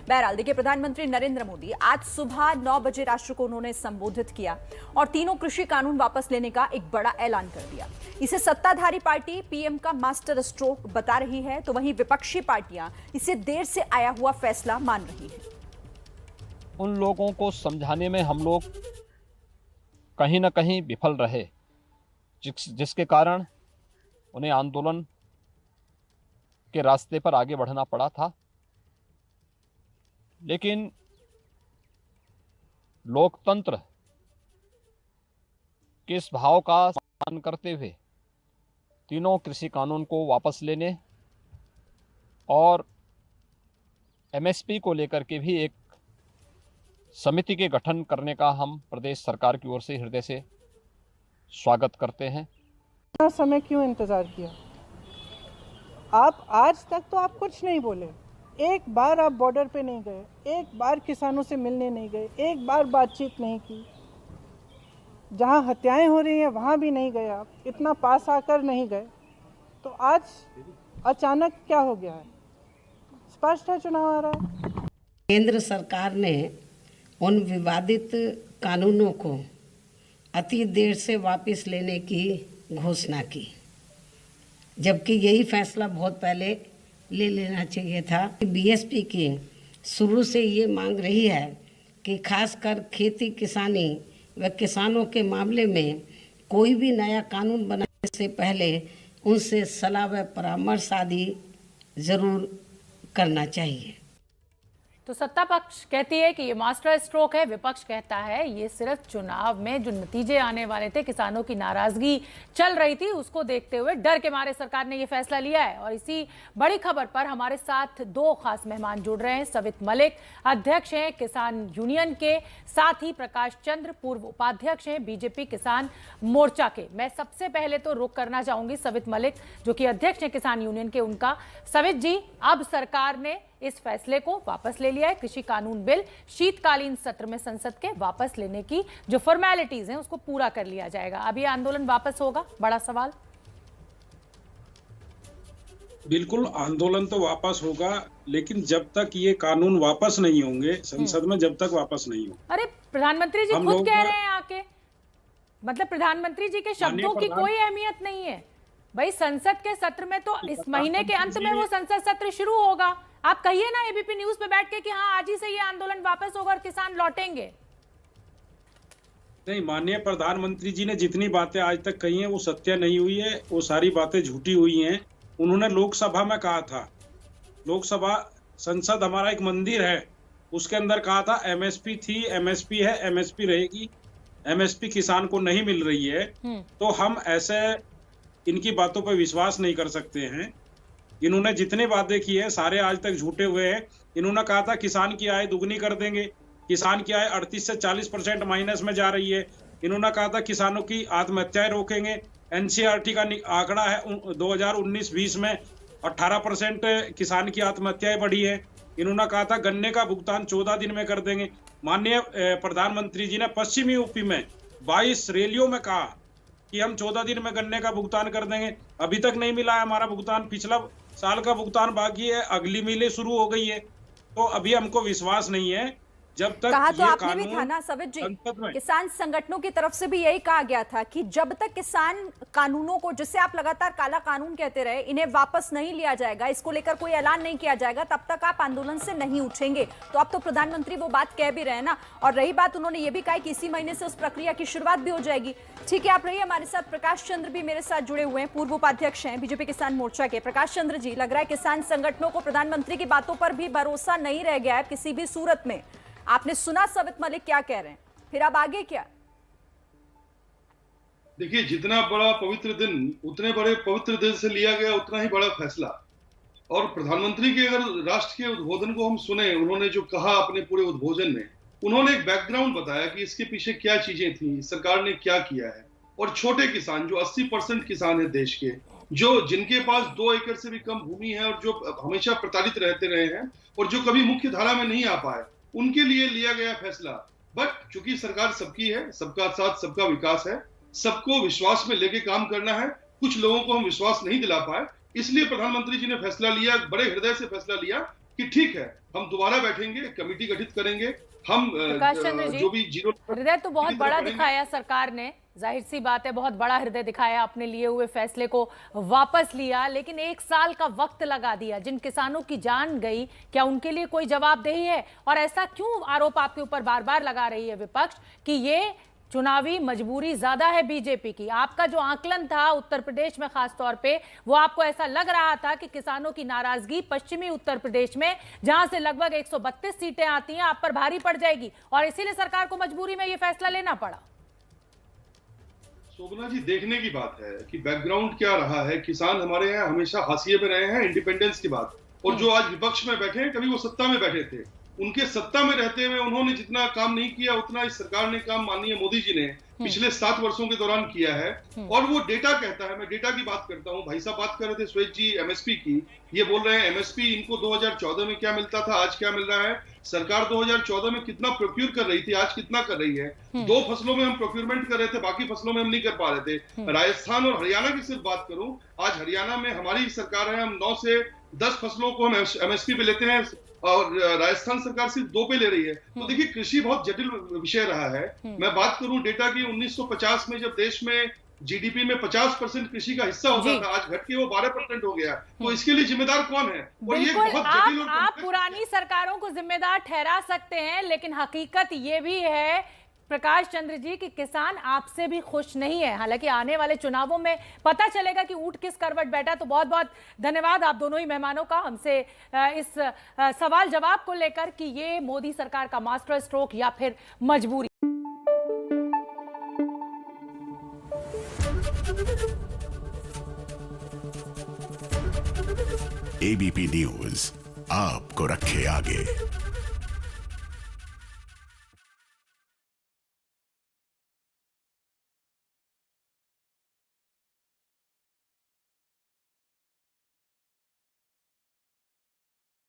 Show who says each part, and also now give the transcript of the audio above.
Speaker 1: बहरहाल देखिए, प्रधानमंत्री नरेंद्र मोदी आज सुबह 9 बजे राष्ट्र को उन्होंने संबोधित किया और तीनों कृषि कानून वापस लेने का एक बड़ा ऐलान कर दिया। इसे सत्ताधारी पार्टी पीएम का मास्टर स्ट्रोक बता रही है, तो वहीं विपक्षी पार्टियां इसे देर से आया हुआ फैसला मान रही है।
Speaker 2: उन लोगों को समझाने में हम लोग कहीं ना कहीं विफल रहे, जिसके कारण उन्हें आंदोलन के रास्ते पर आगे बढ़ना पड़ा था। लेकिन लोकतंत्र के इस भाव का सम्मान करते हुए तीनों कृषि कानून को वापस लेने और एमएसपी को लेकर के भी एक समिति के गठन करने का हम प्रदेश सरकार की ओर से हृदय से स्वागत करते हैं।
Speaker 3: इतना समय क्यों इंतजार किया? आप आज तक तो आप कुछ नहीं बोले, एक बार आप बॉर्डर पे नहीं गए, एक बार किसानों से मिलने नहीं गए, एक बार बातचीत नहीं की, जहां हत्याएं हो रही हैं वहां भी नहीं गए, आप इतना पास आकर नहीं गए, तो आज अचानक क्या हो गया है? स्पष्ट है चुनाव आ रहा है।
Speaker 4: केंद्र सरकार ने उन विवादित कानूनों को अति देर से वापस लेने की घोषणा की, जबकि यही फैसला बहुत पहले ले लेना चाहिए था। बीएसपी की शुरू से ये मांग रही है कि खासकर खेती किसानी व किसानों के मामले में कोई भी नया कानून बनाने से पहले उनसे सलाह व परामर्श आदि जरूर करना चाहिए।
Speaker 5: तो सत्ता पक्ष कहती है कि ये मास्टर स्ट्रोक है, विपक्ष कहता है ये सिर्फ चुनाव में जो नतीजे आने वाले थे, किसानों की नाराजगी चल रही थी, उसको देखते हुए डर के मारे सरकार ने ये फैसला लिया है। और इसी बड़ी खबर पर हमारे साथ दो खास मेहमान जुड़ रहे हैं। सवित मलिक अध्यक्ष हैं किसान यूनियन के, साथ ही प्रकाश चंद्र पूर्व उपाध्यक्ष हैं बीजेपी किसान मोर्चा के। मैं सबसे पहले तो रुख करना चाहूंगी सवित मलिक जो कि अध्यक्ष हैं किसान यूनियन के, उनका। सवित जी, अब सरकार ने इस फैसले को वापस ले लिया है। कृषि कानून बिल शीतकालीन सत्र में संसद के वापस लेने की जो फॉर्मेलिटीज हैं उसको पूरा कर लिया जाएगा। अब ये आंदोलन वापस होगा, बड़ा सवाल।
Speaker 6: बिल्कुल आंदोलन तो वापस होगा, लेकिन जब तक ये कानून वापस नहीं होंगे संसद में, जब तक वापस नहीं हो।
Speaker 5: अरे प्रधानमंत्री जी खुद कह रहे हैं आके, मतलब प्रधानमंत्री जी के शब्दों की कोई अहमियत नहीं है भाई। संसद के सत्र में तो इस महीने के अंत में वो संसद सत्र शुरू होगा। आप कहिए ना एबीपी न्यूज पे बैठ के कि हाँ आज ही से ये आंदोलन वापस होगा और किसान लौटेंगे।
Speaker 6: नहीं, माननीय प्रधानमंत्री जी ने जितनी बातें आज तक कही हैं वो सत्य नहीं हुई है, वो सारी बातें झूठी हुई हैं। उन्होंने लोकसभा में कहा था, लोकसभा संसद हमारा एक मंदिर है, उसके अंदर कहा था एमएसपी थी, एमएसपी है, एमएसपी रहेगी, एमएसपी किसान को नहीं मिल रही है। तो हम ऐसे इनकी बातों पर विश्वास नहीं कर सकते हैं। इन्होंने जितने वादे किए हैं सारे आज तक झूठे हुए हैं। इन्होंने कहा था किसान की आय दुगनी कर देंगे, किसान की आय 38 से 40% माइनस में जा रही है। इन्होंने कहा था किसानों की आत्महत्याएं रोकेंगे। एनसीईआरटी का आंकड़ा है 2019-20 में 18% किसान की आत्महत्याएं बढ़ी है। इन्होंने कहा था गन्ने का भुगतान 14 दिन में कर देंगे। माननीय प्रधानमंत्री जी ने पश्चिमी यूपी में 22 रैलियों में कहा कि हम 14 दिन में गन्ने का भुगतान कर देंगे। अभी तक नहीं मिला है हमारा भुगतान, पिछला साल का भुगतान बाकी है, अगली मिलें शुरू हो गई है। तो अभी हमको विश्वास नहीं है जब तक
Speaker 1: कहा तो
Speaker 6: ये
Speaker 1: आपने भी था ना सवित जी, किसान संगठनों की तरफ से भी यही कहा गया था कि जब तक किसान कानूनों को, जिससे आप लगातार काला कानून कहते रहे, इन्हें वापस नहीं लिया जाएगा, इसको लेकर कोई ऐलान नहीं किया जाएगा, तब तक आप आंदोलन से नहीं उठेंगे। तो अब तो प्रधानमंत्री वो बात कह भी रहे हैं ना। और रही बात, उन्होंने ये भी कहा कि इसी महीने से उस प्रक्रिया की शुरुआत भी हो जाएगी। ठीक है, आप रहिए हमारे साथ। प्रकाश चंद्र भी मेरे साथ जुड़े हुए हैं, पूर्व उपाध्यक्ष हैं बीजेपी किसान मोर्चा के। प्रकाश चंद्र जी, लग रहा है किसान संगठनों को प्रधानमंत्री की बातों पर भी भरोसा नहीं रह गया है किसी भी सूरत में। आपने सुना सवित मलिक क्या कह रहे हैं, फिर अब आगे क्या?
Speaker 7: देखिए, जितना बड़ा पवित्र दिन, उतने बड़े पवित्र दिन से लिया गया उतना ही बड़ा फैसला। और प्रधानमंत्री के अगर राष्ट्र के उद्बोधन को हम सुने, उन्होंने जो कहा अपने पूरे उद्बोधन में, उन्होंने एक बैकग्राउंड बताया कि इसके पीछे क्या चीजें थी, सरकार ने क्या किया है। और छोटे किसान जो 80% किसान है देश के, जो जिनके पास 2 एकड़ से भी कम भूमि है और जो हमेशा प्रताड़ित रहते रहे हैं और जो कभी मुख्य धारा में नहीं आ पाए, उनके लिए लिया गया फैसला। बट चूंकि सरकार सबकी है, सबका साथ सबका विकास है, सबको विश्वास में लेके काम करना है, कुछ लोगों को हम विश्वास नहीं दिला पाए, इसलिए प्रधानमंत्री जी ने फैसला लिया, बड़े हृदय से फैसला लिया कि ठीक है, हम दोबारा बैठेंगे, कमेटी गठित करेंगे, हम
Speaker 5: प्रकाश चंद्र जी,
Speaker 7: जो भी जीरो
Speaker 5: हृदय तो बहुत बड़ा दिखाया सरकार ने, जाहिर सी बात है बहुत बड़ा हृदय दिखाया, अपने लिए हुए फैसले को वापस लिया, लेकिन 1 साल का वक्त लगा दिया। जिन किसानों की जान गई, क्या उनके लिए कोई जवाबदेही है? और ऐसा क्यों आरोप आपके ऊपर बार बार लगा रही है विपक्ष कि ये चुनावी मजबूरी ज्यादा है बीजेपी की? आपका जो आकलन था उत्तर प्रदेश में खास तौर पे, वो आपको ऐसा लग रहा था कि किसानों की नाराजगी पश्चिमी उत्तर प्रदेश में, जहां से लगभग 132 सीटें आती हैं, आप पर भारी पड़ जाएगी और इसीलिए सरकार को मजबूरी में ये फैसला लेना पड़ा।
Speaker 7: शोभना जी, देखने की बात है कि बैकग्राउंड क्या रहा है। किसान हमारे यहाँ हमेशा हाशिए में रहे हैं इंडिपेंडेंस की बात, और जो आज विपक्ष में बैठे हैं, कभी वो सत्ता में बैठे थे। उनके सत्ता में रहते हुए उन्होंने जितना काम नहीं किया, उतना इस सरकार ने काम माननीय मोदी जी ने पिछले 7 वर्षों के दौरान किया है। और वो डेटा कहता है, मैं डेटा की बात करता हूँ। भाई साहब बात कर रहे थे श्वेत जी एमएसपी की, ये बोल रहे हैं एमएसपी इनको 2014 में क्या मिलता था, आज क्या मिल रहा है। सरकार 2014 में कितना प्रोक्यूर कर रही थी, आज कितना कर रही है। 2 फसलों में हम प्रोक्यूरमेंट कर रहे थे, बाकी फसलों में हम नहीं कर पा रहे थे। राजस्थान और हरियाणा की सिर्फ बात करूं, आज हरियाणा में हमारी सरकार है, हम 9 से 10 फसलों को हम एमएसपी पे लेते हैं और राजस्थान सरकार सिर्फ 2 पे ले रही है। तो देखिए, कृषि बहुत जटिल विषय रहा है। मैं बात करूं डेटा की, 1950 में जब देश में जीडीपी में 50% कृषि का हिस्सा होता था, आज घट के वो 12% हो गया। तो इसके लिए जिम्मेदार कौन है? और ये बहुत जटिल और
Speaker 5: आप पुरानी सरकारों को जिम्मेदार ठहरा सकते हैं, लेकिन हकीकत ये भी है प्रकाश चंद्र जी कि किसान आपसे भी खुश नहीं है। हालांकि आने वाले चुनावों में पता चलेगा कि ऊंट किस करवट बैठा। तो बहुत बहुत धन्यवाद आप दोनों ही मेहमानों का हमसे इस सवाल जवाब को लेकर कि ये मोदी सरकार का मास्टर स्ट्रोक या फिर मजबूरी।
Speaker 8: एबीपी न्यूज आपको रखे आगे।